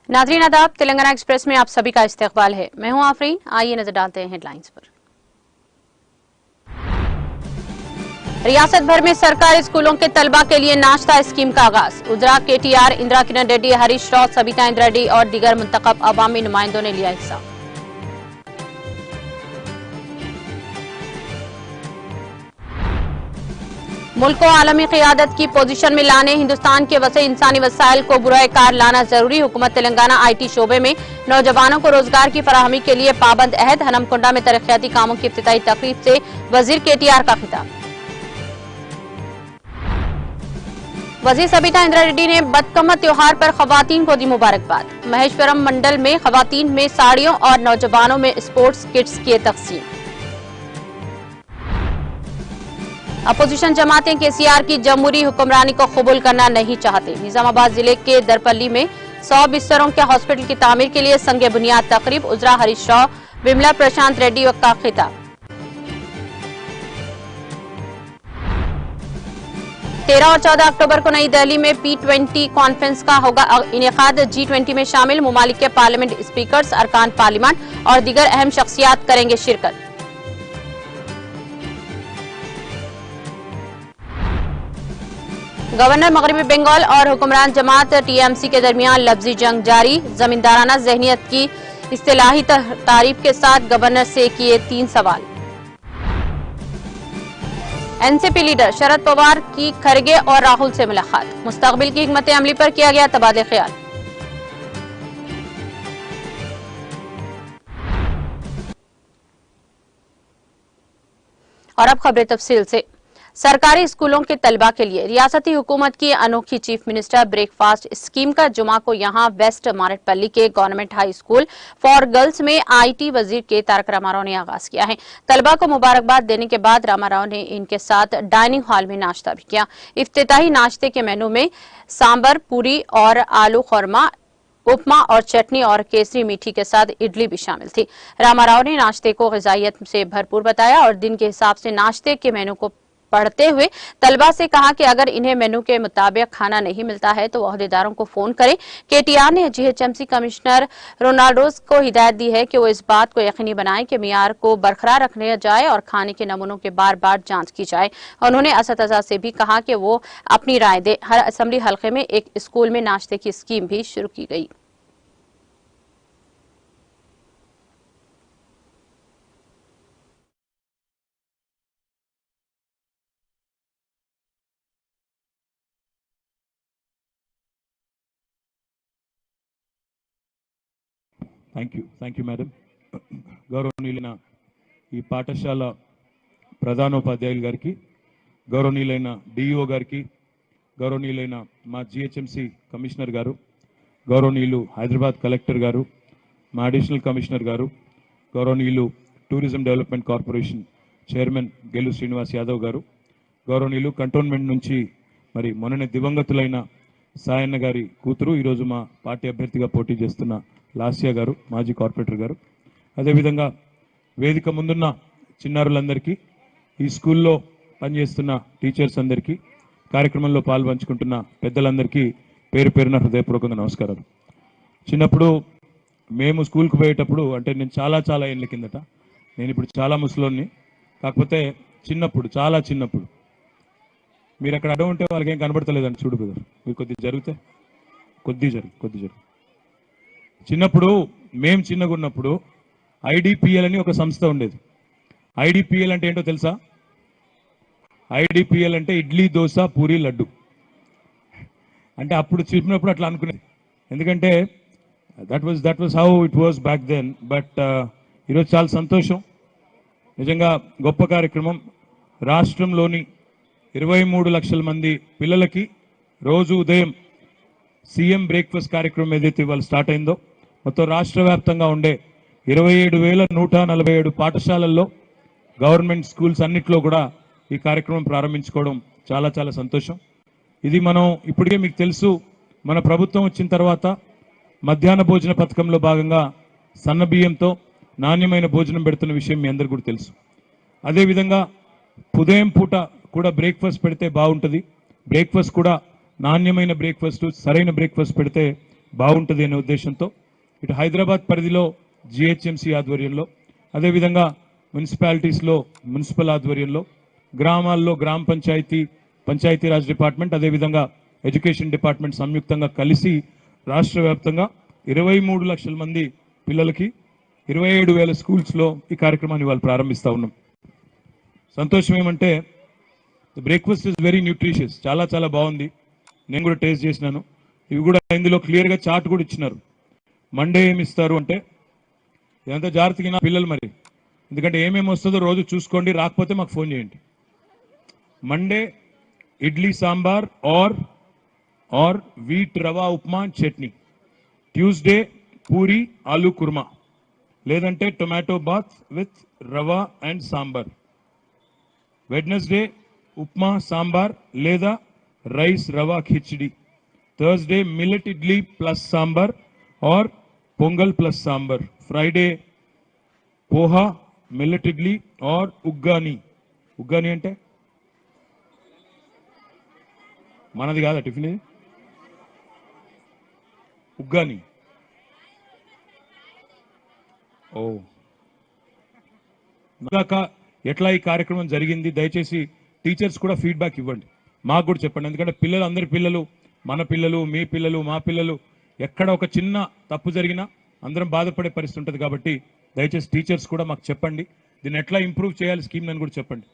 नाज़रीन आदाब, तेलंगाना एक्सप्रेस में आप सभी का इस्तकबाल है। मैं हूं आफरीन। आइए नजर डालते हैं हेडलाइंस पर। रियासत भर में सरकारी स्कूलों के तलबा के लिए नाश्ता स्कीम का आगाज। उजरा, केटीआर, इंदिरा किरण रेड्डी, हरीश राव, सबिता इंद्रा रेड्डी और दीगर मुंतखब अवामी नुमाइंदों ने लिया हिस्सा। मुल्क को आलमी क़ियादत की पोजीशन में लाने हिंदुस्तान के वसे इंसानी वसाइल को बुराए कार लाना जरूरी। हुकूमत तेलंगाना आईटी शोबे में नौजवानों को रोजगार की फराहमी के लिए पाबंद अहद। हनमकुंडा में तरक्याती कामों की इफ्तिताई तकरीब से वजीर केटीआर का खिताब। वजीर सबिता इंद्रा रेड्डी ने बतकम्मा त्योहार पर खवातीन को दी मुबारकबाद। महेश्वरम मंडल में खवातीन में साड़ियों और नौजवानों में स्पोर्ट्स किट्स किए तकसीम। अपोजिशन जमातें केसीआर की जमहूरी हुक्मरानी को कबूल करना नहीं चाहते। निजामाबाद जिले के दरपल्ली में 100 बिस्तरों के हॉस्पिटल की तामीर के लिए संगे बुनियाद तकरीब। उजरा, हरीश राव, विमला प्रशांत रेड्डी का खिताब। 13 और 14 अक्टूबर को नई दिल्ली में P20 कॉन्फ्रेंस का होगा इनेकाद। G20 में शामिल मुमालिक के पार्लियामेंट स्पीकर्स, अरकान पार्लियामेंट और दीगर अहम शख्सियात करेंगे शिरकत। गवर्नर मगरबी बंगाल और हुक्मरान जमात टीएमसी के दरमियान लफ्जी जंग जारी। जमींदाराना जहनियत की इस्तिलाही तारीफ के साथ गवर्नर से किए 3 सवाल। एनसीपी लीडर शरद पवार की खरगे और राहुल से मुलाकात। मुस्तकबिल की हिकमत अमली पर किया गया तबादले ख्याल। और अब खबरें तफसील से। सरकारी स्कूलों के तलबा के लिए रियासती हुकूमत की अनोखी चीफ मिनिस्टर ब्रेकफास्ट स्कीम का जुमा को यहां वेस्ट मारेटपल्ली के government high school for girls में आईटी वजीर के तारक रामाराव ने आगाज किया है। तलबा को मुबारकबाद देने के बाद रामाराव ने इनके साथ डाइनिंग हॉल में नाश्ता भी किया। इफ्तिताही नाश्ते के मेनू में सांबर, पूरी और आलू खुरमा, उपमा और चटनी और केसरी मीठी के साथ इडली भी शामिल थी। रामाराव ने नाश्ते को ग़िज़ाइयत से भरपूर बताया और दिन के हिसाब से नाश्ते के मेनू को पढ़ते हुए तलबा से कहा कि अगर इन्हें मेनू के मुताबिक खाना नहीं मिलता है तो अहदेदारों को फोन करें। केटीआर ने जीएचएमसी कमिश्नर रोनाल्डोज को हिदायत दी है कि वो इस बात को यकीनी बनाएं कि मियार को बरकरार रखने जाए और खाने के नमूनों की बार बार जांच की जाए। उन्होंने असतज़ा से भी कहा कि वो अपनी राय दें। हर असेंबली हल्के में एक स्कूल में नाश्ते की स्कीम भी शुरू की गई। Thank you madam. గౌరవనీయులైన ఈ పాఠశాల ప్రధానోపాధ్యాయులు గారికి, గౌరవనీయులైన డిఈఓ గారికి, గౌరవనీయులైన మా జిహెచ్ఎంసి కమిషనర్ గారు, గౌరవనీయులు హైదరాబాద్ కలెక్టర్ గారు, మా అడిషనల్ కమిషనర్ గారు, గౌరవనీయులు tourism development corporation chairman Gelu Srinivas Yadav గారు, గౌరవనీయులు కంటోన్మెంట్ నుంచి మరి మొన్ననే దివంగతులైన సాయన్న గారి కూతురు ఈరోజు మా పార్టీ అభ్యర్థిగా పోటీ చేస్తున్న లాస్యా గారు, మాజీ కార్పొరేటర్ గారు, అదేవిధంగా వేదిక ముందున్న చిన్నారులందరికీ, ఈ స్కూల్లో పనిచేస్తున్న టీచర్స్ అందరికీ, కార్యక్రమంలో పాల్పంచుకుంటున్న పెద్దలందరికీ పేరు పేరున హృదయపూర్వకంగా నమస్కారాలు. చిన్నప్పుడు మేము స్కూల్కి పోయేటప్పుడు, అంటే నేను చాలా ఏళ్ళ కిందట, నేను ఇప్పుడు చాలా ముసలోన్ని, కాకపోతే చిన్నప్పుడు చాలా చిన్నప్పుడు మీరు అక్కడ అడ్డం ఉంటే వాళ్ళకి ఏం కనబడతలేదండి. చూడు బ్రదర్, మీరు కొద్దిగా జరిగితే కొద్ది జరుగు. చిన్నప్పుడు మేము చిన్నగా ఉన్నప్పుడు ఐడిపిఎల్ అని ఒక సంస్థ ఉండేది. ఐడిపిఎల్ అంటే ఏంటో తెలుసా? ఐడిపిఎల్ అంటే ఇడ్లీ, దోశ, పూరి, లడ్డు. అంటే అప్పుడు చెప్పినప్పుడు అట్లా అనుకునేది, ఎందుకంటే that was how it was back then. But ఈరోజు చాలా సంతోషం, నిజంగా గొప్ప కార్యక్రమం. రాష్ట్రంలోని 23 లక్షల మంది పిల్లలకి రోజు ఉదయం సీఎం బ్రేక్ఫాస్ట్ కార్యక్రమం ఏదైతే ఇవాళ స్టార్ట్ అయిందో, మొత్తం రాష్ట్ర వ్యాప్తంగా ఉండే 27,147 పాఠశాలల్లో, గవర్నమెంట్ స్కూల్స్ అన్నిట్లో కూడా ఈ కార్యక్రమం ప్రారంభించుకోవడం చాలా సంతోషం. ఇది మనం ఇప్పటికే మీకు తెలుసు, మన ప్రభుత్వం వచ్చిన తర్వాత మధ్యాహ్న భోజన పథకంలో భాగంగా సన్న బియ్యంతో నాణ్యమైన భోజనం పెడుతున్న విషయం మీ అందరికీ కూడా తెలుసు. అదేవిధంగా ఉదయం పూట కూడా బ్రేక్ఫాస్ట్ పెడితే బాగుంటుంది, బ్రేక్ఫాస్ట్ కూడా నాణ్యమైన బ్రేక్ఫాస్ట్, సరైన బ్రేక్ఫాస్ట్ పెడితే బాగుంటుంది అనే ఉద్దేశంతో ఇటు హైదరాబాద్ పరిధిలో జిహెచ్ఎంసీ ఆధ్వర్యంలో, అదేవిధంగా మున్సిపాలిటీస్లో మున్సిపల్ ఆధ్వర్యంలో, గ్రామాల్లో గ్రామ పంచాయతీరాజ్ డిపార్ట్మెంట్, అదేవిధంగా ఎడ్యుకేషన్ డిపార్ట్మెంట్ సంయుక్తంగా కలిసి రాష్ట్ర వ్యాప్తంగా 23 లక్షల మంది పిల్లలకి 27,000 స్కూల్స్లో ఈ కార్యక్రమాన్ని వాళ్ళు ప్రారంభిస్తూ ఉన్నాం. సంతోషం ఏమంటే బ్రేక్ఫాస్ట్ ఇస్ వెరీ న్యూట్రిషియస్, చాలా చాలా బాగుంది. నేను కూడా టేస్ట్ చేసినాను. ఇవి కూడా ఇందులో క్లియర్గా చార్ట్ కూడా ఇచ్చినారు. మండే ఏమి ఇస్తారు అంటే ఇదంతా జాగ్రత్తగా పిల్లలు మరి, ఎందుకంటే ఏమేమి వస్తుందో రోజు చూసుకోండి, రాకపోతే మాకు ఫోన్ చేయండి. మండే ఇడ్లీ సాంబార్ और వీట్ రవా ఉప్మా చట్నీ, ట్యూస్డే పూరి ఆలూ కుర్మా, లేదంటే tomato bath with rava and sambar, Wednesday upma sambar లేదా rice rava khichdi, Thursday millet idli plus sambar और pongal plus sambar, Friday poha millet idli और ఉగ్గాని. ఉగ్గాని అంటే మనది కాదా టిఫిన్, ఉగ్గాని. ఓ ఎట్లా ఈ కార్యక్రమం జరిగింది, దయచేసి టీచర్స్ కూడా ఫీడ్బ్యాక్ ఇవ్వండి, మాకు కూడా చెప్పండి. ఎందుకంటే పిల్లలు, అందరి పిల్లలు, మన పిల్లలు, మీ పిల్లలు, మా పిల్లలు, ఎక్కడ ఒక చిన్న తప్పు జరిగినా అందరం బాధపడే పరిస్థితి ఉంటుంది. కాబట్టి దయచేసి టీచర్స్ కూడా మాకు చెప్పండి, దీన్ని ఎట్లా ఇంప్రూవ్ చేయాలి స్కీమ్ అని కూడా చెప్పండి.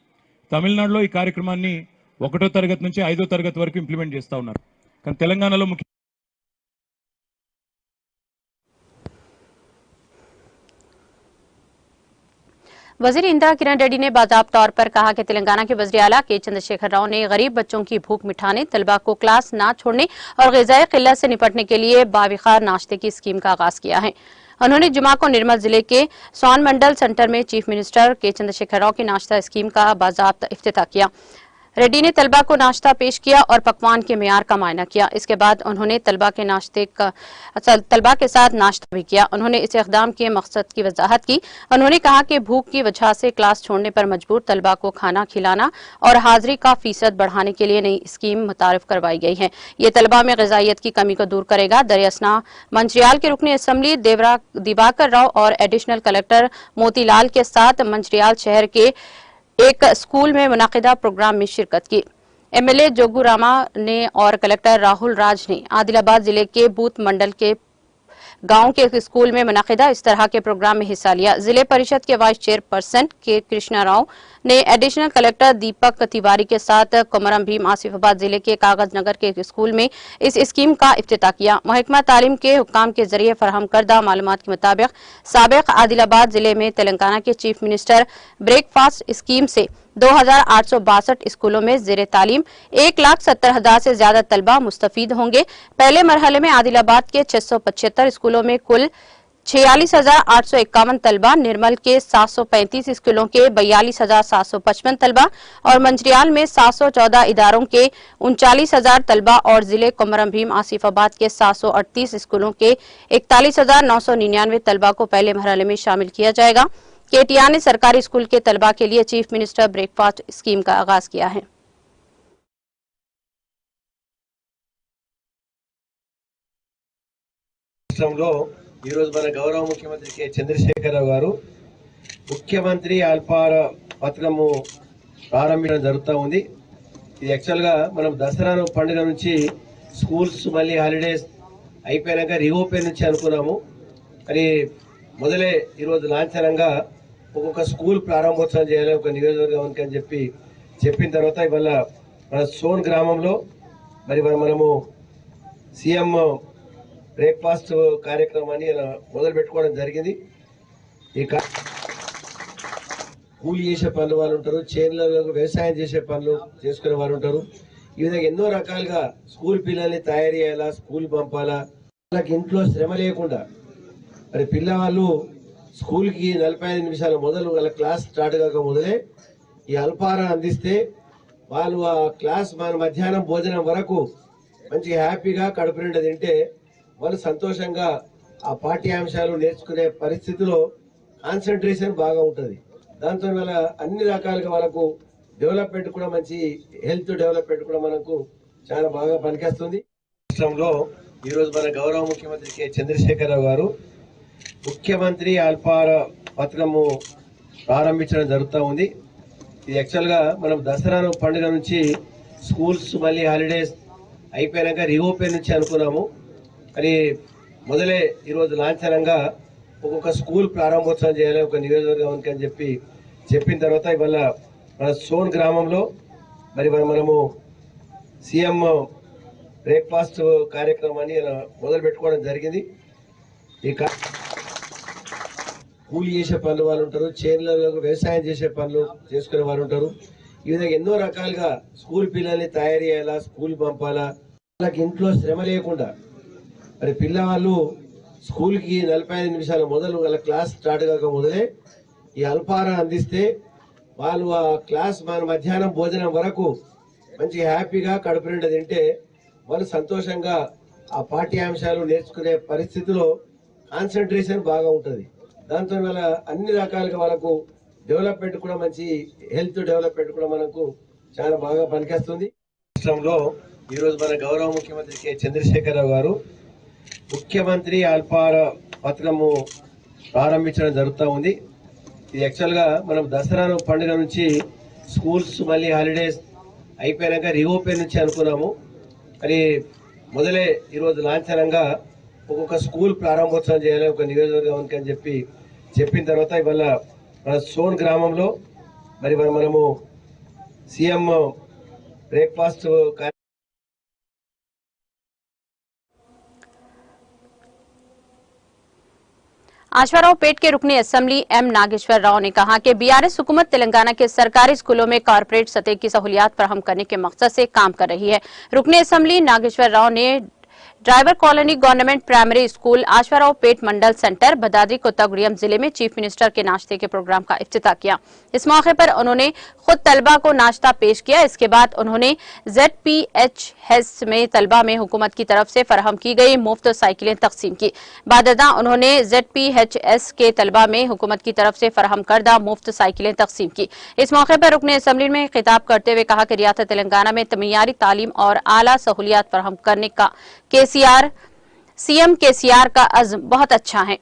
తమిళనాడులో ఈ కార్యక్రమాన్ని 1వ తరగతి నుంచి 5వ తరగతి వరకు ఇంప్లిమెంట్ చేస్తూ ఉన్నారు. కానీ తెలంగాణలో ముఖ్య वजीर इंदिरा किरण रेड्डी ने बाज़ाब्ता तौर पर कहा कि तेलंगाना के वज़ीर आला के चंद्रशेखर राव ने गरीब बच्चों की भूख मिटाने, तलबा को क्लास न छोड़ने और ग़िज़ाई क़िल्लत से निपटने के लिए बाविक़ार नाश्ते की स्कीम का आगाज़ किया है। उन्होंने जुमा को निर्मल जिले के सोन मंडल सेंटर में चीफ मिनिस्टर के चंद्रशेखर राव की नाश्ता स्कीम का बाज़ाब्ता इफ्तिताह किया। रेड्डी ने तलबा को नाश्ता पेश किया और पकवान के मेयार का मायना किया। इसके बाद उन्होंने तलबा के साथ नाश्ता भी किया। उन्होंने इस इक़दाम के मकसद की वजाहत की। उन्होंने कहा कि भूख की वजह से क्लास छोड़ने पर मजबूर तलबा को खाना खिलाना और हाजिरी का फीसद बढ़ाने के लिए नई स्कीम मुतारिफ करवाई गई है। ये तलबा में ग़िज़ाइयत की कमी को दूर करेगा। दरियासना मंचरियाल के रुकन असम्बली दिवाकर राव और एडिशनल कलेक्टर मोतीलाल के साथ मंचरियाल शहर के एक स्कूल में मुनाकिदा प्रोग्राम में शिरकत की। एमएलए जोगू रामा ने और कलेक्टर राहुल राज ने आदिलाबाद जिले के बूथ मंडल के गांव के एक स्कूल में मुनाकिदा इस तरह के प्रोग्राम में हिस्सा लिया। जिले परिषद के वाइस चेयरपर्सन के कृष्णा राव ने एडिशनल कलेक्टर दीपक तिवारी के साथ कोमरम भीम आसिफाबाद जिले के कागज नगर के एक स्कूल में इस स्कीम का इफ्तिताह किया। महकमा तालीम के हुक्काम के जरिए फराहम करदा मालूमात के मुताबिक साबिक आदिलाबाद जिले में तेलंगाना के चीफ मिनिस्टर ब्रेकफास्ट स्कीम से 2,862 स्कूलों में ज़ेरे तालीम 1,70,000 से ज्यादा तलबा मुस्तफीद होंगे। पहले मरहले में आदिलाबाद के 675 स्कूलों में कुल 46,851 तलबा, निर्मल के 735 स्कूलों के 42,755 तलबा और मंचरियाल में 714 इदारों के 39,000 तलबा और जिले कोमरम भीम आसिफाबाद के 738 स्कूलों के 41,999 तलबा को पहले मरहले में शामिल किया जाएगा। केटीआर ने सरकारी स्कूल के तलबा के लिए चीफ मिनिस्टर ब्रेकफास्ट स्कीम का आगाज किया है। మన గౌరవ ముఖ్యమంత్రి కె చంద్రశేఖరరావు గారు ముఖ్యమంత్రి అల్పాహార పథకము ప్రారంభించడం జరుగుతూ ఉంది. ఇది యాక్చువల్ గా మనం దసరా పండుగ నుంచి స్కూల్స్ మళ్ళీ హాలిడేస్ అయిపోయాక రీఓపెన్ నుంచి అనుకున్నాము. అది మొదలే ఈరోజు లాంఛనంగా ఒక్కొక్క స్కూల్ ప్రారంభోత్సవం చేయాలి ఒక నియోజకవర్గానికి అని చెప్పిన తర్వాత ఇవాళ మన సోన్ గ్రామంలో మరి మనము సీఎం బ్రేక్ఫాస్ట్ కార్యక్రమాన్ని మొదలు పెట్టుకోవడం జరిగింది. ఈ కూలి చేసే పనులు వాళ్ళు ఉంటారు, చేనులలో వ్యవసాయం చేసే పనులు చేసుకునే వారు ఉంటారు. ఈ విధంగా ఎన్నో రకాలుగా స్కూల్ పిల్లల్ని తయారు చేయాలా, స్కూల్ పంపాలా, వాళ్ళకి ఇంట్లో శ్రమ లేకుండా మరి పిల్లవాళ్ళు స్కూల్కి 45 నిమిషాల మొదలు వాళ్ళ క్లాస్ స్టార్ట్ కాక మొదలే ఈ అల్పాహారం అందిస్తే వాళ్ళు ఆ క్లాస్ మన మధ్యాహ్నం భోజనం వరకు మంచి హ్యాపీగా కడుపు నిండా తింటే వాళ్ళు సంతోషంగా ఆ పాఠ్యాంశాలు నేర్చుకునే పరిస్థితిలో కాన్సన్ట్రేషన్ బాగా ఉంటుంది. దాంతో వల్ల అన్ని రకాలుగా వాళ్ళకు డెవలప్మెంట్ కూడా మంచి హెల్త్ డెవలప్మెంట్ కూడా మనకు చాలా బాగా పనిచేస్తుంది. రాష్ట్రంలో ఈరోజు మన గౌరవ ముఖ్యమంత్రి కె చంద్రశేఖరరావు గారు ముఖ్యమంత్రి అల్పాహార పథకము ప్రారంభించడం జరుగుతూ ఉంది. ఇది యాక్చువల్గా మనం దసరా పండుగ నుంచి స్కూల్స్ మళ్ళీ హాలిడేస్ అయిపోయాక రీఓపెన్ నుంచి అనుకున్నాము. కానీ మొదలే ఈరోజు లాంఛనంగా ఒక్కొక్క స్కూల్ ప్రారంభోత్సవం చేయాలి ఒక నియోజకవర్గానికి అని చెప్పిన తర్వాత ఇవాళ మన సోన్ గ్రామంలో మరి మనము సీఎం బ్రేక్ఫాస్ట్ కార్యక్రమాన్ని మొదలు పెట్టుకోవడం జరిగింది. ఇక కూలి చేసే పనులు వాళ్ళు ఉంటారు, చేనులలో వ్యవసాయం చేసే పనులు చేసుకునే వారు ఉంటారు. ఈ విధంగా ఎన్నో రకాలుగా స్కూల్ పిల్లల్ని తయారు చేయాలా, స్కూల్ పంపాలా, వాళ్ళకి ఇంట్లో శ్రమ లేకుండా మరి పిల్లవాళ్ళు స్కూల్కి 45 నిమిషాల మొదలు వాళ్ళ క్లాస్ స్టార్ట్ కాక మొదలే ఈ అల్పాహారం అందిస్తే వాళ్ళు ఆ క్లాస్ మన మధ్యాహ్నం భోజనం వరకు మంచి హ్యాపీగా కడుపు నిండా తింటే వాళ్ళు సంతోషంగా ఆ పాఠ్యాంశాలు నేర్చుకునే పరిస్థితిలో కాన్సన్ట్రేషన్ బాగా ఉంటుంది. దాంతో వల్ల అన్ని రకాలుగా వాళ్ళకు డెవలప్మెంట్ కూడా మంచి హెల్త్ డెవలప్మెంట్ కూడా మనకు చాలా బాగా పనిచేస్తుంది. రాష్ట్రంలో ఈరోజు మన గౌరవ ముఖ్యమంత్రి కె చంద్రశేఖరరావు గారు ముఖ్యమంత్రి అల్పాహార పథకము ప్రారంభించడం జరుగుతూ ఉంది. ఇది యాక్చువల్గా మనం దసరా పండుగ నుంచి స్కూల్స్ మళ్ళీ హాలిడేస్ అయిపోయాక రీఓపెన్ నుంచి అనుకున్నాము. కానీ మొదలే ఈరోజు లాంఛనంగా ఒక్కొక్క స్కూల్ ప్రారంభోత్సవం చేయాలి ఒక నియోజకవర్గానికి అని చెప్పిన తర్వాత ఇవాళ మన సోన్ గ్రామంలో మరి మనము సీఎం బ్రేక్ఫాస్ట్ आश्वाराव पेट के रुकनी असेंबली एम नागेश्वर राव ने कहा कि बीआरएस हुकूमत तेलंगाना के सरकारी स्कूलों में कॉर्पोरेट सतह की सहूलियात फराहम करने के मकसद से काम कर रही है। रुकनी असेंबली नागेश्वर राव ने driver colony government primary school Aswaraopet mandal centre भदादी कोत्तागुड़ियम जिले में चीफ मिनिस्टर के नाश्ते के प्रोग्राम का इफ्तिताह किया। इस मौके पर उन्होंने खुद तलबा को नाश्ता पेश किया। इसके बाद उन्होंने ZPHS में तलबा में हुकूमत की तरफ से फराहम की गई मुफ्त साइकिलें तकसीम की। बाददा उन्होंने ZPHS के तलबा में हुकूमत की तरफ से फराहम करदा मुफ्त साइकिलें तकसीम की। इस मौके पर रुकने असेंबली में खिताब करते हुए कहा कि रियासत तेलंगाना में तमीयारी तालीम और आला सहूलियात फराहम करने का सीएम केसीआर का अज़्म बहुत अच्छा है।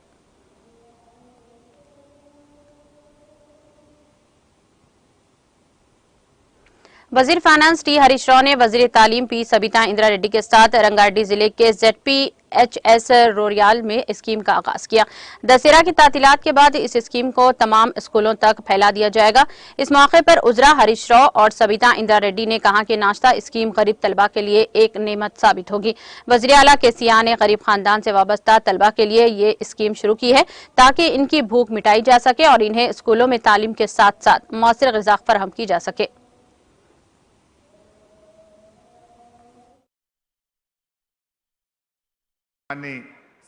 वजीर फाइनेंस टी हरीश राव ने वजीर तालीम पी सबिता इंदिरा रेड्डी के साथ रंगारेड्डी जिले के ZPHS रोरियाल में स्कीम का आगाज किया। दशहरा की तातीलात के बाद इस स्कीम को तमाम स्कूलों तक फैला दिया जाएगा। इस मौके पर उजरा हरीश राव और सबिता इंदिरा रेड्डी ने कहा कि नाश्ता स्कीम गरीब तलबा के लिए एक नेमत साबित होगी। वज़ीर आला केसीआर ने गरीब खानदान से वाबस्ता तलबा के लिए ये स्कीम शुरू की है ताकि इनकी भूख मिटाई जा सके और इन्हें स्कूलों में तालीम के साथ साथ मौसर ग़िज़ा फराहम की जा सके।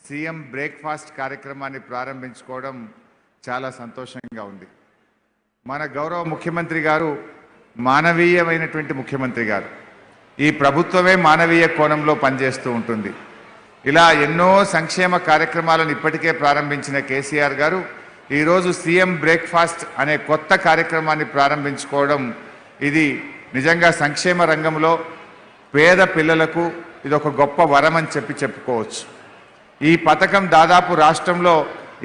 సీఎం బ్రేక్ఫాస్ట్ కార్యక్రమాన్ని ప్రారంభించుకోవడం చాలా సంతోషంగా ఉంది. మన గౌరవ ముఖ్యమంత్రి గారు మానవీయమైనటువంటి ముఖ్యమంత్రి గారు. ఈ ప్రభుత్వమే మానవీయ కోణంలో పనిచేస్తూ ఉంటుంది. ఇలా ఎన్నో సంక్షేమ కార్యక్రమాలను ఇప్పటికే ప్రారంభించిన కేసీఆర్ గారు ఈరోజు సీఎం బ్రేక్ఫాస్ట్ అనే కొత్త కార్యక్రమాన్ని ప్రారంభించుకోవడం ఇది నిజంగా సంక్షేమ రంగంలో పేద పిల్లలకు ఇది ఒక గొప్ప వరం అని చెప్పుకోవచ్చు. ఈ పథకం దాదాపు రాష్ట్రంలో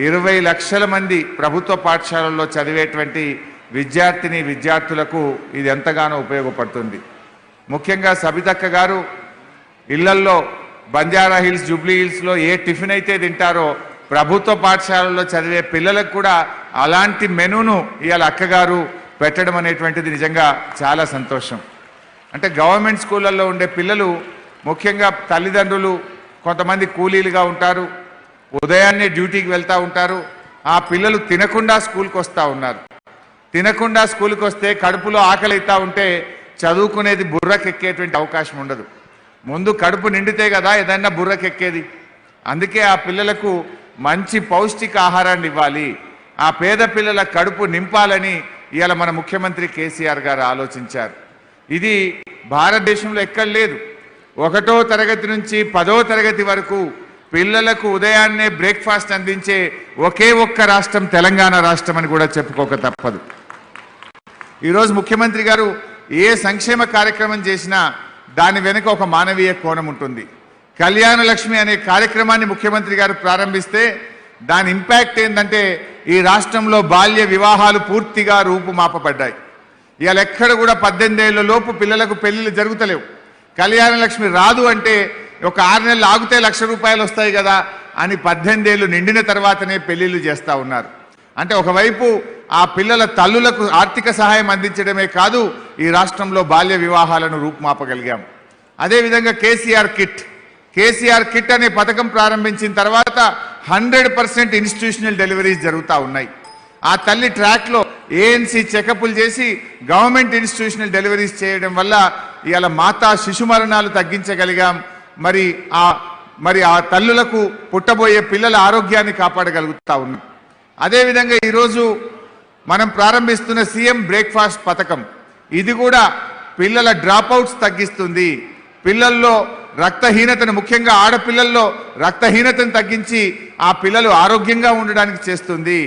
20 లక్షల మంది ప్రభుత్వ పాఠశాలల్లో చదివేటువంటి విద్యార్థులకు ఇది ఎంతగానో ఉపయోగపడుతుంది. ముఖ్యంగా సబితక్క గారు ఇళ్లల్లో బంజారా హిల్స్ జూబ్లీ హిల్స్లో ఏ టిఫిన్ అయితే తింటారో ప్రభుత్వ పాఠశాలల్లో చదివే పిల్లలకు కూడా అలాంటి మెనూను ఇవాళ అక్కగారు పెట్టడం అనేటువంటిది నిజంగా చాలా సంతోషం. అంటే గవర్నమెంట్ స్కూళ్ళల్లో ఉండే పిల్లలు ముఖ్యంగా తల్లిదండ్రులు కొంతమంది కూలీలుగా ఉంటారు, ఉదయాన్నే డ్యూటీకి వెళ్తూ ఉంటారు. ఆ పిల్లలు తినకుండా స్కూల్కి వస్తూ ఉన్నారు. తినకుండా స్కూల్కి వస్తే కడుపులో ఆకలి అవుతూ ఉంటే చదువుకునేది బుర్రకెక్కేటువంటి అవకాశం ఉండదు. ముందు కడుపు నిండితే కదా ఏదైనా బుర్రకెక్కేది. అందుకే ఆ పిల్లలకు మంచి పౌష్టిక ఆహారాన్ని ఇవ్వాలి, ఆ పేద పిల్లల కడుపు నింపాలని ఇవాళ మన ముఖ్యమంత్రి కేసీఆర్ గారు ఆలోచించారు. ఇది భారతదేశంలో ఎక్కడ లేదు. ఒకటో తరగతి నుంచి 10వ తరగతి వరకు పిల్లలకు ఉదయాన్నే బ్రేక్ఫాస్ట్ అందించే ఒకే ఒక్క రాష్ట్రం తెలంగాణ రాష్ట్రం అని కూడా చెప్పుకోక తప్పదు. ఈరోజు ముఖ్యమంత్రి గారు ఏ సంక్షేమ కార్యక్రమం చేసినా దాని వెనుక ఒక మానవీయ కోణం ఉంటుంది. కళ్యాణ లక్ష్మి అనే కార్యక్రమాన్ని ముఖ్యమంత్రి గారు ప్రారంభిస్తే దాని ఇంపాక్ట్ ఏంటంటే ఈ రాష్ట్రంలో బాల్య వివాహాలు పూర్తిగా రూపుమాపబడ్డాయి. ఇవాళ ఎక్కడ కూడా 18 ఏళ్ల లోపు పిల్లలకు పెళ్లిళ్ళు జరుగుతలేవు. కళ్యాణ లక్ష్మి రాదు అంటే ఒక 6 నెలలు ఆగితే ₹1,00,000 వస్తాయి కదా అని 18 ఏళ్ళు నిండిన తర్వాతనే పెళ్లిళ్ళు చేస్తూ ఉన్నారు. అంటే ఒకవైపు ఆ పిల్లల తల్లులకు ఆర్థిక సహాయం అందించడమే కాదు, ఈ రాష్ట్రంలో బాల్య వివాహాలను రూపుమాపగలిగాం. అదేవిధంగా కేసీఆర్ కిట్ అనే పథకం ప్రారంభించిన తర్వాత 100% ఇన్స్టిట్యూషనల్ డెలివరీస్ జరుగుతూ ఉన్నాయి. ఆ తల్లి ట్రాక్లో ఏఎన్సీ చెకప్లు చేసి గవర్నమెంట్ ఇన్స్టిట్యూషనల్ డెలివరీస్ చేయడం వల్ల ఇవాళ మాతా శిశు మరణాలు తగ్గించగలిగాం. మరి ఆ తల్లులకు పుట్టబోయే పిల్లల ఆరోగ్యాన్ని కాపాడగలుగుతా ఉన్నాం. అదేవిధంగా ఈరోజు మనం ప్రారంభిస్తున్న సీఎం బ్రేక్ఫాస్ట్ పథకం, ఇది కూడా పిల్లల డ్రాప్అవుట్స్ తగ్గిస్తుంది. పిల్లల్లో రక్తహీనతను, ముఖ్యంగా ఆడపిల్లల్లో రక్తహీనతను తగ్గించి ఆ పిల్లలు ఆరోగ్యంగా ఉండడానికి చేస్తుంది.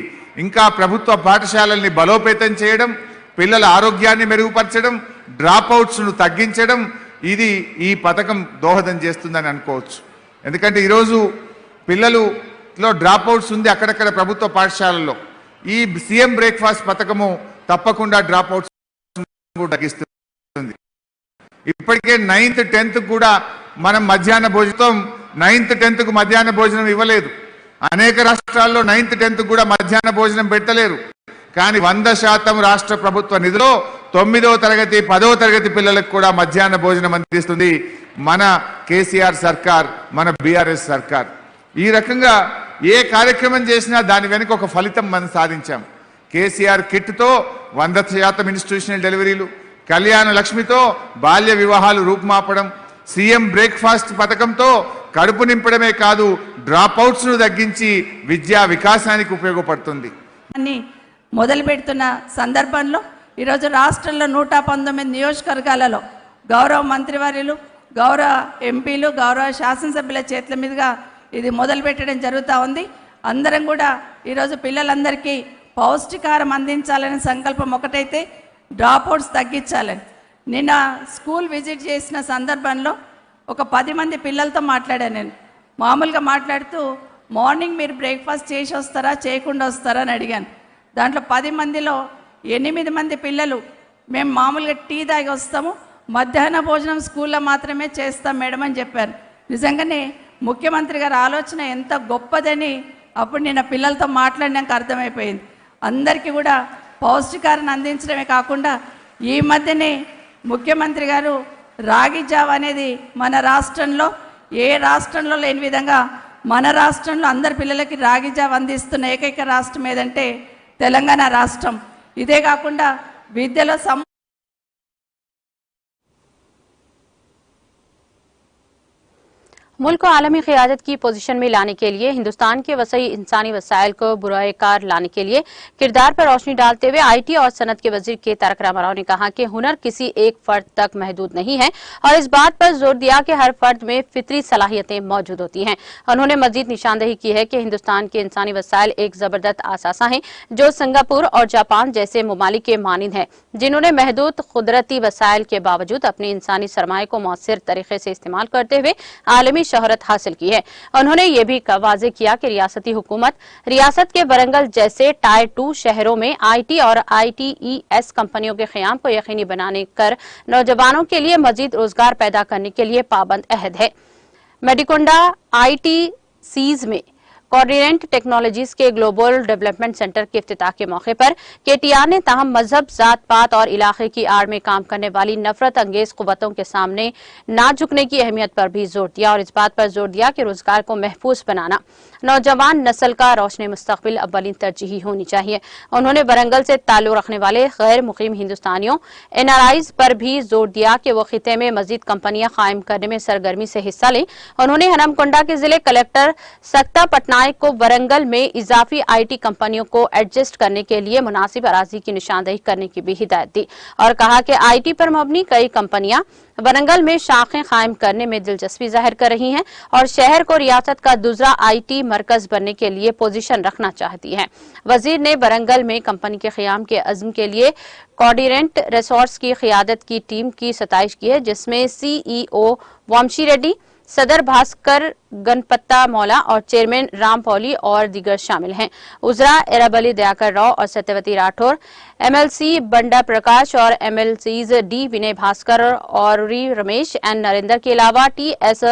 ఇంకా ప్రభుత్వ పాఠశాలల్ని బలోపేతం చేయడం, పిల్లల ఆరోగ్యాన్ని మెరుగుపరచడం, డ్రాప్అవుట్స్ను తగ్గించడం, ఇది ఈ పథకం దోహదం చేస్తుందని అనుకోవచ్చు. ఎందుకంటే ఈరోజు పిల్లలులో డ్రాప్అవుట్స్ ఉంది అక్కడక్కడ ప్రభుత్వ పాఠశాలల్లో. ఈ సీఎం బ్రేక్ఫాస్ట్ పథకము తప్పకుండా డ్రాప్అవుట్స్ తగ్గిస్తుంది. ఇప్పటికే 9th 10th కూడా మనం మధ్యాహ్న భోజనం 9th 10th మధ్యాహ్న భోజనం ఇవ్వలేదు. అనేక రాష్ట్రాల్లో 9th 10th కూడా మధ్యాహ్న భోజనం పెట్టలేరు. కానీ 100% రాష్ట్ర ప్రభుత్వ నిధిలో 9వ తరగతి 10వ తరగతి పిల్లలకు కూడా మధ్యాహ్న భోజనం అందిస్తుంది మన కేసీఆర్ సర్కార్, మన బీఆర్ఎస్ సర్కార్. ఈ రకంగా ఏ కార్యక్రమం చేసినా దాని వెనుక ఒక ఫలితం మనం సాధించాం. కేసీఆర్ కిట్తో 100% ఇన్స్టిట్యూషనల్ డెలివరీలు, కళ్యాణ లక్ష్మితో బాల్య వివాహాలు రూపుమాపడం, సీఎం బ్రేక్ఫాస్ట్ పథకంతో కడుపు నింపడమే కాదు డ్రాప్అవుట్స్ను తగ్గించి విద్యా వికాసానికి ఉపయోగపడుతుంది. మొదలు పెడుతున్న సందర్భంలో ఈరోజు రాష్ట్రంలో 119 నియోజకవర్గాలలో గౌరవ మంత్రివర్యులు, గౌరవ ఎంపీలు, గౌరవ శాసనసభ్యుల చేతుల మీదుగా ఇది మొదలు పెట్టడం జరుగుతూ ఉంది. అందరం కూడా ఈరోజు పిల్లలందరికీ పౌష్టికాహారం అందించాలనే సంకల్పం ఒకటైతే డ్రాప్అవుట్స్ తగ్గించాలని. నిన్న స్కూల్ విజిట్ చేసిన సందర్భంలో ఒక 10 మంది పిల్లలతో మాట్లాడాను. నేను మామూలుగా మాట్లాడుతూ మార్నింగ్ మీరు బ్రేక్ఫాస్ట్ చేసి వస్తారా చేయకుండా వస్తారా అని అడిగాను. దాంట్లో 10 మందిలో 8 మంది పిల్లలు మేము మామూలుగా టీ తాగి వస్తాము, మధ్యాహ్న భోజనం స్కూల్లో మాత్రమే చేస్తాం మేడం అని చెప్పారు. నిజంగానే ముఖ్యమంత్రి గారి ఆలోచన ఎంత గొప్పదని అప్పుడు నిన్న పిల్లలతో మాట్లాడినాక అర్థమైపోయింది. అందరికీ కూడా పౌష్టికాహారాన్ని అందించడమే కాకుండా ఈ మధ్యనే ముఖ్యమంత్రి గారు రాగి జావ అనేది మన రాష్ట్రంలో ఏ రాష్ట్రంలో లేని విధంగా మన రాష్ట్రంలో అందరి పిల్లలకి రాగి జావ అందిస్తున్న ఏకైక రాష్ట్రం ఏదంటే తెలంగాణ రాష్ట్రం. ఇదే కాకుండా విద్యలో मुल्क को आलमी क़यादत की पोजीशन में लाने के लिए हिंदुस्तान के वसई इंसानी वसाइल को बुराएकार लाने के लिए किरदार पर रोशनी डालते हुए आईटी और सनत के वजीर के तारक रामाराव ने कहा कि हुनर किसी एक फर्द तक महदूद नहीं है और इस बात पर जोर दिया कि हर फर्द में फितरी सलाहियतें मौजूद होती हैं। उन्होंने मजीद निशानदेही की है कि हिंदुस्तान के इंसानी वसाइल एक जबरदस्त आसासा हैं जो सिंगापुर और जापान जैसे ममालिक के मानिंद है, जिन्होंने महदूद कुदरती वसाइल के बावजूद अपने इंसानी सरमाए को मौसर तरीके से इस्तेमाल करते हुए आलमी शोहरत हासिल की है। उन्होंने ये भी वाज़ेह किया कि रियासती हुकूमत रियासत के वरंगल जैसे टायर 2 शहरों में आईटी और ITES कंपनियों के क़याम को यकीनी बनाने कर नौजवानों के लिए मजीद रोजगार पैदा करने के लिए पाबंद अहद है। मेडिकोंडा ITCs में कोऑर्डिनेट टेक्नोलॉजीज के ग्लोबल डेवलपमेंट सेंटर के इफ्तिताह के मौके पर KTR ने ताहम मजहब, जात पात और इलाके की आड़ में काम करने वाली नफरत अंगेज कुव्वतों के सामने ना झुकने की अहमियत पर भी जोर दिया और इस बात पर जोर दिया कि रोजगार को महफूज बनाना नौजवान नस्ल का रोशन मुस्तकबिल अव्वलीन तरजीही होनी चाहिए। उन्होंने वरंगल से ताल्लुक रखने वाले गैर मुकीम हिंदुस्तानियों NRIs पर भी जोर दिया कि वो खिते में मजीद कंपनियां कायम करने में सरगर्मी से हिस्सा लें। उन्होंने हनमकुंडा के जिले कलेक्टर सक्ता पटना नायक को वरंगल में इजाफी आईटी कंपनियों को एडजस्ट करने के लिए मुनासिब अराजी की निशानदेही करने की भी हिदायत दी और कहा कि आईटी पर मबनी कई कंपनियां वरंगल में शाखें कायम करने में दिलचस्पी जाहिर कर रही हैं और शहर को रियासत का दूसरा आईटी मरकज बनने के लिए पोजीशन रखना चाहती हैं। वजीर ने वरंगल में कंपनी के क़याम के अज़्म के लिए कोऑर्डिनेट रिसोर्स की क़ियादत की टीम की सताइश की है, जिसमें सीईओ वामशी रेड्डी, सदर भास्कर गणपत्ता मौला और चेयरमैन राम पौली और दीगर शामिल हैं। उजरा एराबली दयाकर राव और सत्यवती राठौर, एमएलसी बंडा प्रकाश और एमएलसीज डी विनय भास्कर और री रमेश एन नरेंद्र के अलावा टीएस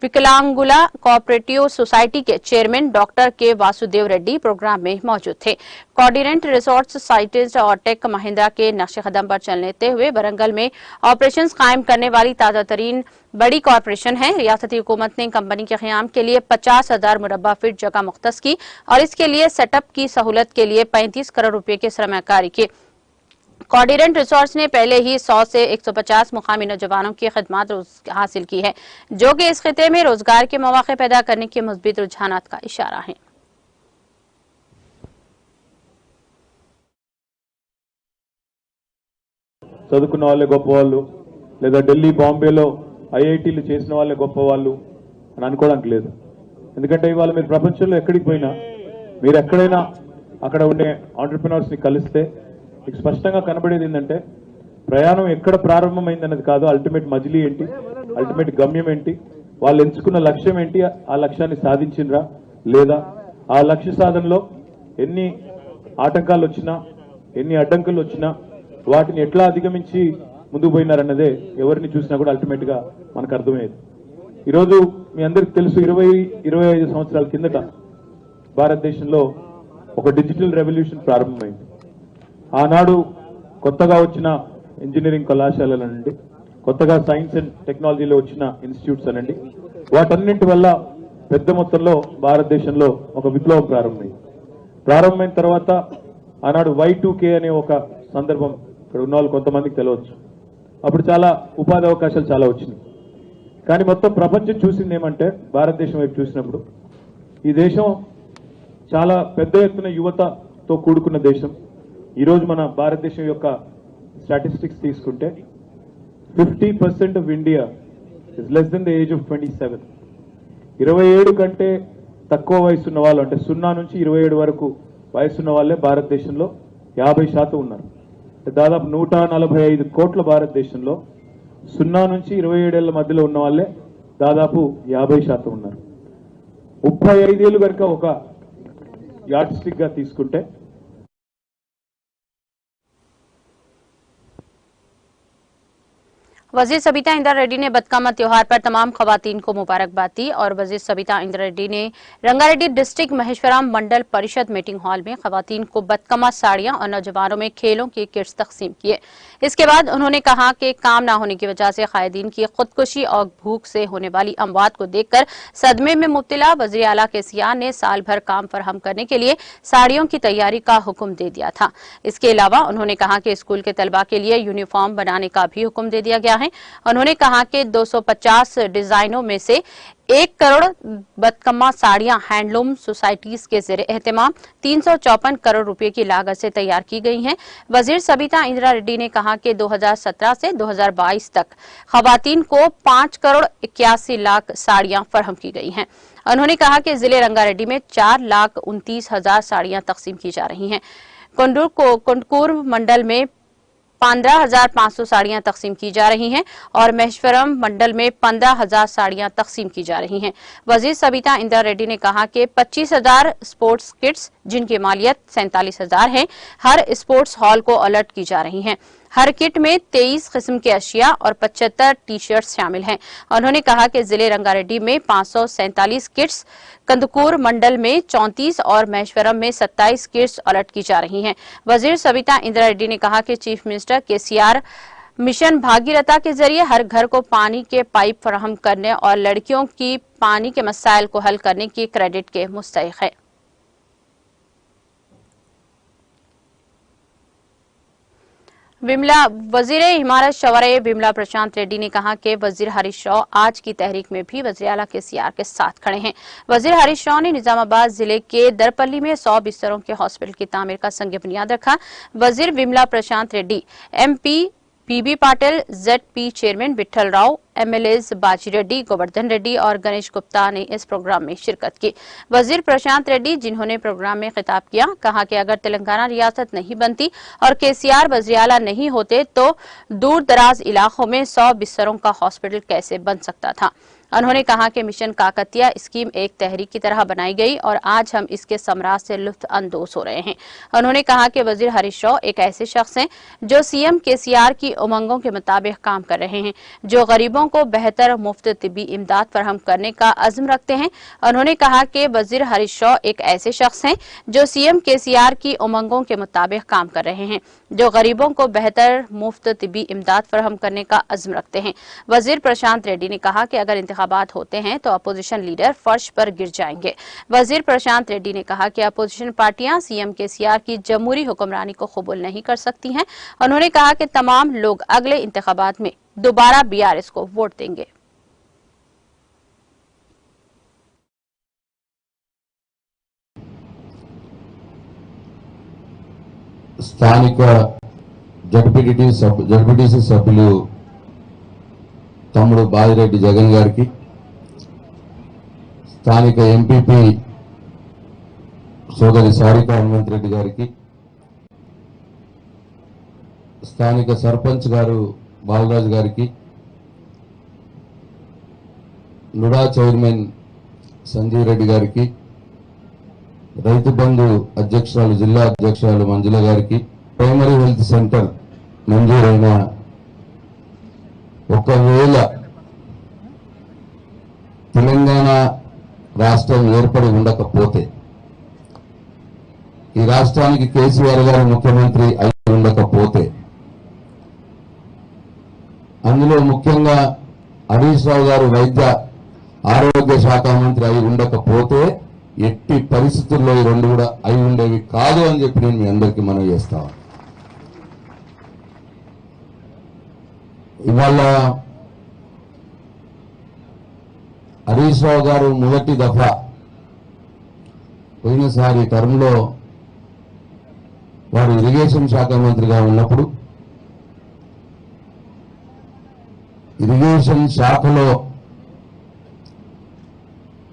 विकलांगुला कोऑपरेटिव सोसाइटी के चेयरमैन डॉक्टर के वासुदेव रेड्डी प्रोग्राम में मौजूद थे। कोऑर्डिनेट रिसोर्स साइंटिस्ट और टेक महिंद्रा के नक्शे कदम पर चलते हुए वरंगल में ऑपरेशंस कायम करने वाली ताजा तरीन बड़ी कॉरपोरेशन है। रियासती हुकूमत ने कंपनी के क़याम के लिए 50,000 मुरब्बा फीट जगह मुख्तस की और इसके लिए सेटअप की सहूलत के लिए 35 करोड़ रुपए की सरमायाकारी की। कोऑर्डिनेट रिसोर्स ने पहले ही 100 से 150 मुकामी नौजवानों की खिदमत हासिल की है, जो कि इस खिते में रोजगार के मौके पैदा करने के मुस्बित रुझानात का इशारा है। చదువుకున్న వాళ్ళే గొప్పవాళ్ళు లేదా ఢిల్లీ బాంబేలో ఐఐటీలు చేసిన వాళ్ళే గొప్పవాళ్ళు అని అనుకోవడానికి లేదు. ఎందుకంటే ఇవాళ మీరు ప్రపంచంలో ఎక్కడికి పోయినా మీరు ఎక్కడైనా అక్కడ ఉండే ఆంటర్‌ప్రెన్యూర్స్ ని కలిస్తే మీకు స్పష్టంగా కనబడేది ఏంటంటే ప్రయాణం ఎక్కడ ప్రారంభమైందన్నది కాదు, అల్టిమేట్ మజిలీ ఏంటి, అల్టిమేట్ గమ్యం ఏంటి, వాళ్ళు ఎంచుకున్న లక్ష్యం ఏంటి, ఆ లక్ష్యాన్ని సాధించినరా లేదా, ఆ లక్ష్య సాధనలో ఎన్ని ఆటంకాలు వచ్చినా ఎన్ని అడ్డంకులు వచ్చినా వాటిని ఎట్లా అధిగమించి ముందుకు పోయినారన్నదే ఎవరిని చూసినా కూడా అల్టిమేట్ గా మనకు అర్థమయ్యేది. ఈరోజు మీ అందరికి తెలుసు 20-25 సంవత్సరాల కిందట భారతదేశంలో ఒక డిజిటల్ రెవల్యూషన్ ప్రారంభమైంది. ఆనాడు కొత్తగా వచ్చిన ఇంజనీరింగ్ కళాశాలల నుండి కొత్తగా సైన్స్ అండ్ టెక్నాలజీలో వచ్చిన ఇన్స్టిట్యూట్స్ అనండి, వాటన్నింటి వల్ల పెద్ద మొత్తంలో భారతదేశంలో ఒక విప్లవం ప్రారంభమైన తర్వాత ఆనాడు Y2K అనే ఒక సందర్భం ఇక్కడ ఉన్న వాళ్ళు కొంతమందికి తెలియవచ్చు. అప్పుడు చాలా ఉపాధి అవకాశాలు చాలా వచ్చినాయి. కానీ మొత్తం ప్రపంచం చూసింది ఏమంటే భారతదేశం వైపు చూసినప్పుడు ఈ దేశం చాలా పెద్ద ఎత్తున యువతతో కూడుకున్న దేశం. ఈరోజు మన భారతదేశం యొక్క స్టాటిస్టిక్స్ తీసుకుంటే 50% of India is less than the age of 27. 27 కంటే తక్కువ వయసున్న వాళ్ళు అంటే 0 నుంచి 27 వరకు వయసున్న వాళ్ళే భారతదేశంలో 50% ఉన్నారు. దాదాపు 145 కోట్ల భారతదేశంలో 0 నుంచి 27 ఏళ్ల మధ్యలో ఉన్న వాళ్ళే దాదాపు 50% ఉన్నారు. 35 ఏళ్ళు కనుక ఒక యార్డ్స్టిక్ గా తీసుకుంటే वजीर सबिता इंदिरा रेड्डी ने बतकामा त्योहार पर तमाम खवातीन को मुबारकबाद दी और वजीर सबिता इंदिरा रेड्डी ने रंगारेड्डी डिस्ट्रिक्ट महेश्वरम मंडल परिषद मीटिंग हॉल में खवातीन को बतकामा साड़ियां और नौजवानों में खेलों के किट्स तकसीम किए। इसके बाद उन्होंने कहा कि काम न होने की वजह से कायदीन की खुदकुशी और भूख से होने वाली अमवात को देखकर सदमे में मुब्तला वज़ीर आला केसीआर ने साल भर काम फराहम करने के लिए साड़ियों की तैयारी का हुक्म दे दिया था। इसके अलावा उन्होंने कहा कि स्कूल के तलबा के लिए यूनिफॉर्म बनाने का भी हुक्म दे दिया गया है। उन्होंने कहा कि 250 डिजाइनों में से 1 करोड़ बतकम्मा साड़ियां हैंडलूम सोसाइटीज के ज़रिए एहतमाम 354 करोड़ रुपए की लागत से तैयार की गई हैं। वजीर सबिता इंदिरा रेड्डी ने कहा कि 2017 से 2022 तक खवातीन को 5 करोड़ 81 लाख साड़ियां फराहम की गई हैं। उन्होंने कहा कि जिले रंगारेड्डी में 4,29,000 साड़ियां तकसीम की जा रही हैं। कुंडकूर मंडल में 15,500 साड़ियां तकसीम की जा रही हैं और महेश्वरम मंडल में 15,000 साड़ियां तकसीम की जा रही हैं। वजीर सबिता इंदिरा रेड्डी ने कहा कि 25,000 स्पोर्ट्स किट्स जिनकी मालियत 47,000 है हर स्पोर्ट्स हॉल को अलर्ट की जा रही हैं। हर किट में 23 किस्म के अशिया और 75 टी शर्ट शामिल हैं। उन्होंने कहा कि जिले रंगारेड्डी में 547 किट्स, कंदकूर मंडल में 34 और महेश्वरम में 27 किट्स अलर्ट की जा रही हैं। वजीर सबिता इंदिरा रेड्डी ने कहा कि चीफ मिनिस्टर केसीआर मिशन भागीरथा के जरिए हर घर को पानी के पाइप फराहम करने और लड़कियों की पानी के मसाइल को हल करने की क्रेडिट के मुस्तहिक है। वजीर इमारत शवरे विमला प्रशांत रेड्डी ने कहा कि वजीर हरीश राव आज की तहरीक में भी वजीर आला केसीआर के साथ खड़े हैं। वजीर हरीश राव ने निजामाबाद जिले के दरपल्ली में 100 बिस्तरों के हॉस्पिटल की तामीर का संग बुनियाद रखा। वजीर Vemula Prashanth Reddy, MP PB Patil, ZP chairman Vithal Rao, MLAs Baji Reddy, Govardhan Reddy और गणेश गुप्ता ने इस प्रोग्राम में शिरकत की। वजीर प्रशांत रेड्डी, जिन्होंने प्रोग्राम में खिताब किया, कहा कि अगर तेलंगाना रियासत नहीं बनती और केसीआर वज़ीर आला नहीं होते तो दूर दराज इलाकों में 100 बिस्तरों का हॉस्पिटल कैसे बन सकता था। उन्होंने कहा कि मिशन काकतिया स्कीम एक तहरीक की तरह बनाई गई और आज हम इसके समराज से लुत्फ अंदोज हो रहे हैं। उन्होंने कहा कि वजीर हरीश राव एक ऐसे शख्स हैं जो CM केसीआर की उमंगों के मुताबिक काम कर रहे हैं, जो गरीबों को बेहतर मुफ्त तिब्बी इमदाद फराहम करने का अज़्म रखते हैं। उन्होंने कहा कि वजीर हरीश राव एक ऐसे शख्स हैं जो CM केसीआर की उमंगों के मुताबिक काम कर रहे हैं, जो गरीबों को बेहतर मुफ्त तिब्बी इमदाद फराहम करने का अज़्म रखते हैं। वजीर प्रशांत रेड्डी ने कहा कि अगर इंतखाबात होते हैं तो अपोजिशन लीडर फर्श पर गिर जाएंगे। वजीर प्रशांत रेड्डी ने कहा कि अपोजिशन पार्टियां CM केसीआर की जमहूरी हुक्मरानी को कबूल नहीं कर सकती हैं। उन्होंने कहा कि तमाम लोग अगले इंतखाबात में दोबारा BRS को वोट देंगे। స్థానిక జడ్పీటీసీ సభ్యులు తమ్ముడు బాజిరెడ్డి జగన్ గారికి, స్థానిక ఎంపీపీ సోదరి సారికా హనుమంతరెడ్డి గారికి, స్థానిక సర్పంచ్ గారు బాలరాజు గారికి, నుడా చైర్మన్ సంజీవ్ రెడ్డి గారికి, రైతు బంధు అధ్యక్షురాలు జిల్లా అధ్యక్షురాలు మంజుల గారికి, ప్రైమరీ హెల్త్ సెంటర్ మంజూరైన ఒకవేళ తెలంగాణ రాష్ట్రం ఏర్పడి ఉండకపోతే, ఈ రాష్ట్రానికి కేసీఆర్ గారు ముఖ్యమంత్రి అయి ఉండకపోతే, అందులో ముఖ్యంగా హరీష్ రావు గారు వైద్య ఆరోగ్య శాఖ మంత్రి అయి ఉండకపోతే ఎట్టి పరిస్థితుల్లో ఈ రెండు కూడా అయి ఉండేవి కాదు అని చెప్పి నేను మీ అందరికీ మనవి చేస్తాను. ఇవాళ హరీష్ రావు గారు మొదటి దఫా పోయినసారి టర్మ్లో వారు ఇరిగేషన్ శాఖ మంత్రిగా ఉన్నప్పుడు ఇరిగేషన్ శాఖలో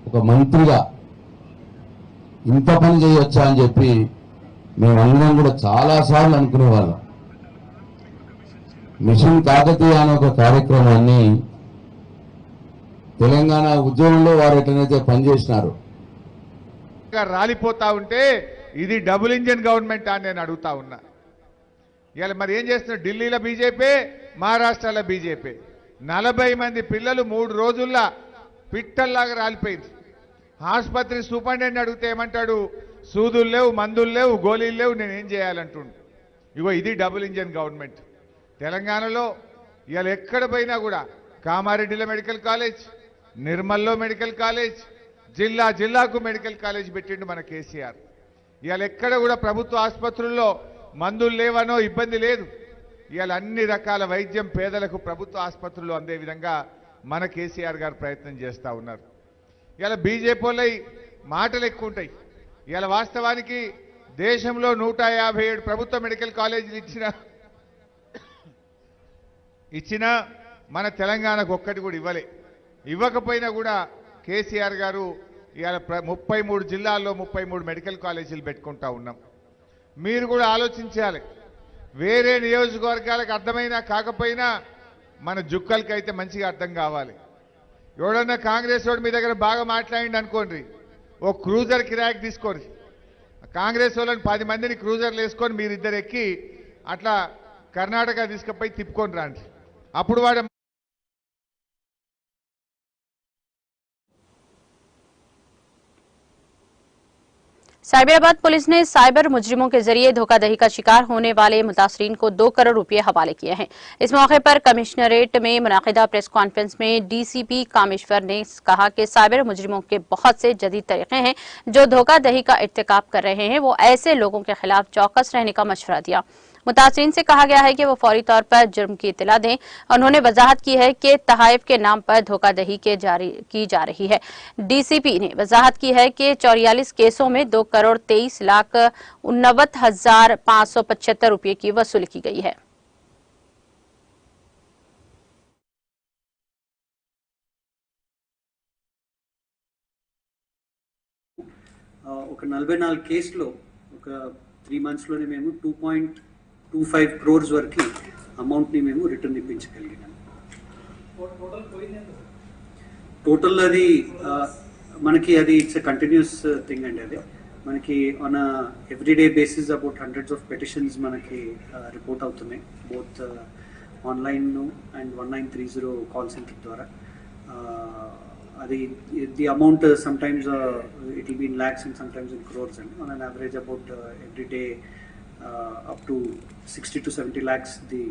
ఒక మంత్రిగా ఇంత పని చేయొచ్చా అని చెప్పి మేమందరం కూడా చాలాసార్లు అనుకునేవాళ్ళం. మిషన్ కాకతీయ అనే ఒక కార్యక్రమాన్ని తెలంగాణ ఉద్యోగంలో వారు ఎట్లనైతే పనిచేసినారు రాలిపోతా ఉంటే ఇది డబుల్ ఇంజిన్ గవర్నమెంట్ అని నేను అడుగుతా ఉన్నా. ఇవాళ మరి ఏం చేస్తున్నారు? ఢిల్లీలో బీజేపీ, మహారాష్ట్రలో బీజేపీ. 40 మంది పిల్లలు 3 రోజుల్లో పిట్టల్లాగా రాలిపోయింది. ఆసుపత్రి సూపరింటెండెంట్ అడిగితే ఏమంటాడు? సూదులు లేవు, మందులు లేవు, గోళీలు లేవు, నేనేం చేయాలంటుండు. ఇగో ఇది డబుల్ ఇంజిన్ గవర్నమెంట్. తెలంగాణలో ఇవాళ ఎక్కడ పోయినా కూడా కామారెడ్డిలో మెడికల్ కాలేజ్, నిర్మల్లో మెడికల్ కాలేజ్, జిల్లాకు మెడికల్ కాలేజ్ పెట్టిండు మన కేసీఆర్. ఇవాళ ఎక్కడ కూడా ప్రభుత్వ ఆసుపత్రుల్లో మందులు లేవనో ఇబ్బంది లేదు. ఇవాళ అన్ని రకాల వైద్యం పేదలకు ప్రభుత్వ ఆసుపత్రుల్లో అందే విధంగా మన కేసీఆర్ గారు ప్రయత్నం చేస్తూ ఉన్నారు. ఇవాళ బీజేపీ వాళ్ళ మాటలు ఎక్కువ ఉంటాయి. ఇవాళ వాస్తవానికి దేశంలో 157 ప్రభుత్వ మెడికల్ కాలేజీలు ఇచ్చిన మన తెలంగాణకు ఒక్కటి కూడా ఇవ్వకపోయినా కూడా కేసీఆర్ గారు ఇవాళ 33 జిల్లాల్లో 33 మెడికల్ కాలేజీలు పెట్టుకుంటా ఉన్నాం. మీరు కూడా ఆలోచించాలి. వేరే నియోజకవర్గాలకు అర్థమైనా కాకపోయినా మన జుక్కలకైతే మంచిగా అర్థం కావాలి. ఎవడన్నా కాంగ్రెస్ వాడు మీ దగ్గర బాగా మాట్లాడిండి అనుకోండి, ఓ క్రూజర్ కిరాయికి తీసుకోండి. కాంగ్రెస్ వాళ్ళని 10 మందిని క్రూజర్లు వేసుకొని మీరిద్దరు ఎక్కి అట్లా కర్ణాటక తీసుకుపోయి తిప్పుకొని రండి. అప్పుడు వాడు साइबराबाद पुलिस ने साइबर मुजरिमों के जरिए धोखाधड़ी का शिकार होने वाले मुतासरीन को 2 करोड़ रुपए हवाले किए हैं। इस मौके पर कमिश्नरेट में मुनाकिदा प्रेस कॉन्फ्रेंस में DCP कामेश्वर ने कहा कि साइबर मुजरिमों के बहुत से जदीद तरीके हैं जो धोखाधड़ी का इर्तिकाब कर रहे हैं। वो ऐसे लोगों के खिलाफ चौकस रहने का मशवरा दिया। मुतासिरीन से कहा गया है कि वो फौरी तौर पर जुर्म की इत्तला दें। उन्होंने वजाहत की है कि तहाइफ के नाम पर धोखाधड़ी की जा रही है। डीसीपी ने वजाहत की है कि 44 केसों में 2,23,89,575 रुपये की वसूली की गई है। ఒక 44 కేసులో ఒక 3 మంత్స్లోనే మేము 2.25 క్రోర్స్ వరకు అమౌంట్ని మేము రిటర్న్ ఇప్పించగలిగినాము. టోటల్ అది మనకి అది ఇట్స్ ఎ కంటిన్యూస్ థింగ్ అండి. అది మనకి on everyday basis about hundreds of petitions మనకి రిపోర్ట్ అవుతున్నాయి, both online and 1930 call centre ద్వారా. The amount sometimes it will be in lakhs and sometimes in crores, and on an average about every day up to 60 to 70 lakhs the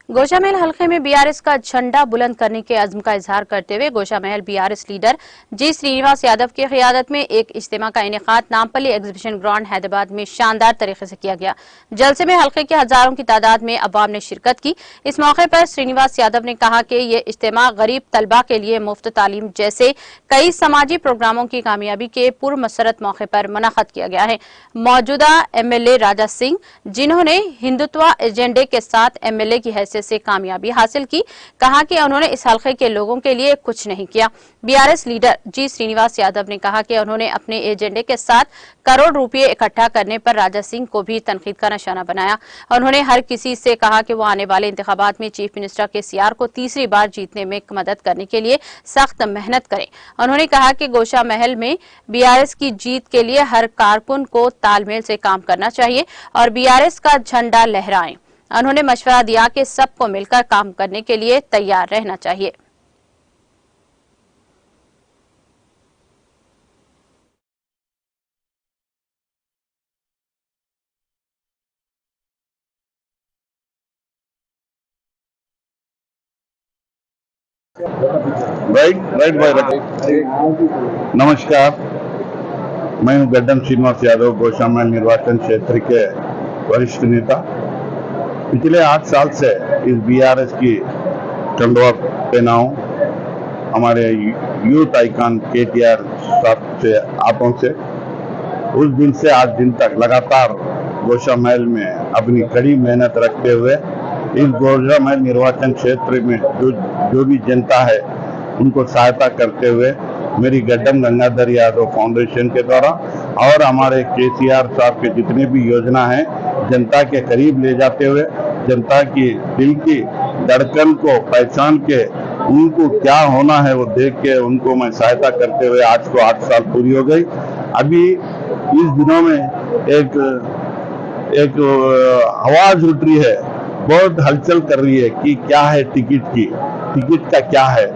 Goshamahal हलके में BRS का झंडा बुलंद करने के अज़्म का इजहार करते हुए गोशामहल बीआरएस लीडर जी श्रीनिवास यादव की क़ियादत में एक इज्तिमा का इनेकाद नामपल्ली एग्जीबिशन ग्राउंड हैदराबाद में शानदार तरीके से किया गया। जलसे में हलके के हजारों की तादाद में अवाम ने शिरकत की। इस मौके पर श्रीनिवास यादव ने कहा कि ये इज्तिमा गरीब तलबा के लिए मुफ्त तालीम जैसे कई समाजी प्रोग्रामों की कामयाबी के पुरमसरत मौके पर मुनक़द किया गया है। मौजूदा एमएलए राजा सिंह, जिन्होंने हिंदुत्व एजेंडे के साथ एमएलए की हैसियत से कामयाबी हासिल की, कहा कि उन्होंने इस हलके के लोगों के लिए कुछ नहीं किया। बीआरएस लीडर जी श्रीनिवास यादव ने कहा कि उन्होंने अपने एजेंडे के साथ करोड़ रुपए इकट्ठा करने पर राजा सिंह को भी तनकीद का निशाना बनाया। उन्होंने हर किसी से कहा कि वो आने वाले इंतखाबात में चीफ मिनिस्टर केसीआर को तीसरी बार जीतने में मदद करने के लिए सख्त मेहनत करें। उन्होंने कहा कि गोशामहल में बीआरएस की जीत के लिए हर कारकुन को तालमेल से काम करना चाहिए और बीआरएस का झंडा लहराएं। उन्होंने मशवरा दिया कि सबको मिलकर काम करने के लिए तैयार रहना चाहिए। राइट भाई। नमस्कार, मैं हूं गड्डम श्रीनिवास यादव, गोशामहल निर्वाचन क्षेत्र के वरिष्ठ नेता। पिछले 8 साल से इस बीआरएस की झंडा पहना हूं, हमारे यूथ आइकन केटीआर साहब से हाथों से। उस दिन से आज दिन तक लगातार गोशामहल में अपनी कड़ी मेहनत रखते हुए इस गोशामहल निर्वाचन क्षेत्र में जो भी जनता है उनको सहायता करते हुए मेरी गड्डम गंगाधर यादव फाउंडेशन के द्वारा और हमारे केसीआर साहब के जितने भी योजना है जनता के करीब ले जाते हुए, जनता की दिल की धड़कन को पहचान के उनको क्या होना है वो देख के उनको मैं सहायता करते हुए आज को 8 साल पूरी हो गई। अभी इस दिनों में एक आवाज उठ रही है, बहुत हलचल कर रही है कि क्या है टिकट का क्या है।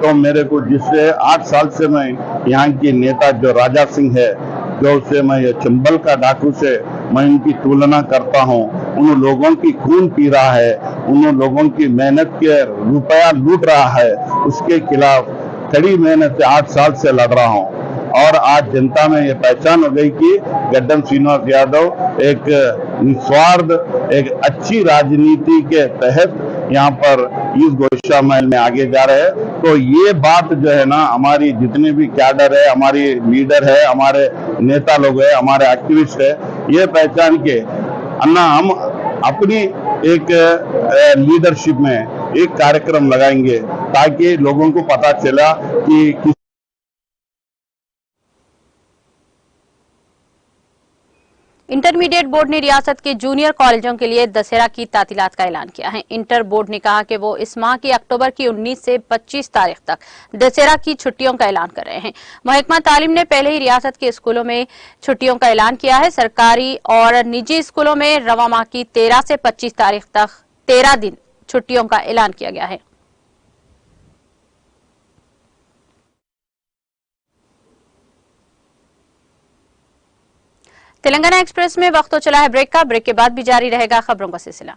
तो मेरे को जिससे 8 साल से मैं यहाँ की नेता जो राजा सिंह है, जो से मैं ये चंबल का डाकू से मैं उनकी तुलना करता हूँ। उन लोगों की खून पी रहा है, उन लोगों की मेहनत के रुपया लूट रहा है, उसके खिलाफ कड़ी मेहनत से 8 साल से लड़ रहा हूँ। और आज जनता में ये पहचान हो गई कि गड्डम श्रीनिवास यादव एक निस्वार्थ, एक अच्छी राजनीति के तहत यहाँ पर इस गोशामहल में आगे जा रहे हैं। तो ये बात जो है ना, हमारी जितने भी कैडर है, हमारी लीडर है, हमारे नेता लोग है, हमारे एक्टिविस्ट है, ये पहचान के अन्ना हम अपनी एक लीडरशिप में एक कार्यक्रम लगाएंगे ताकि लोगों को पता चला कि इंटरमीडिएट बोर्ड ने रियासत के जूनियर कॉलेजों के लिए दशहरा की तातीलात का ऐलान किया है। इंटर बोर्ड ने कहा कि वो इस माह की अक्टूबर की 19 से 25 तारीख तक दशहरा की छुट्टियों का ऐलान कर रहे हैं। महकमा तालीम ने पहले ही रियासत के स्कूलों में छुट्टियों का ऐलान किया है। सरकारी और निजी स्कूलों में रवा माह की 13 से 25 तारीख तक 13 दिन छुट्टियों का ऐलान किया गया है। तेलंगाना एक्सप्रेस में वक्त तो चला है ब्रेक का। ब्रेक के बाद भी जारी रहेगा खबरों का सिलसिला।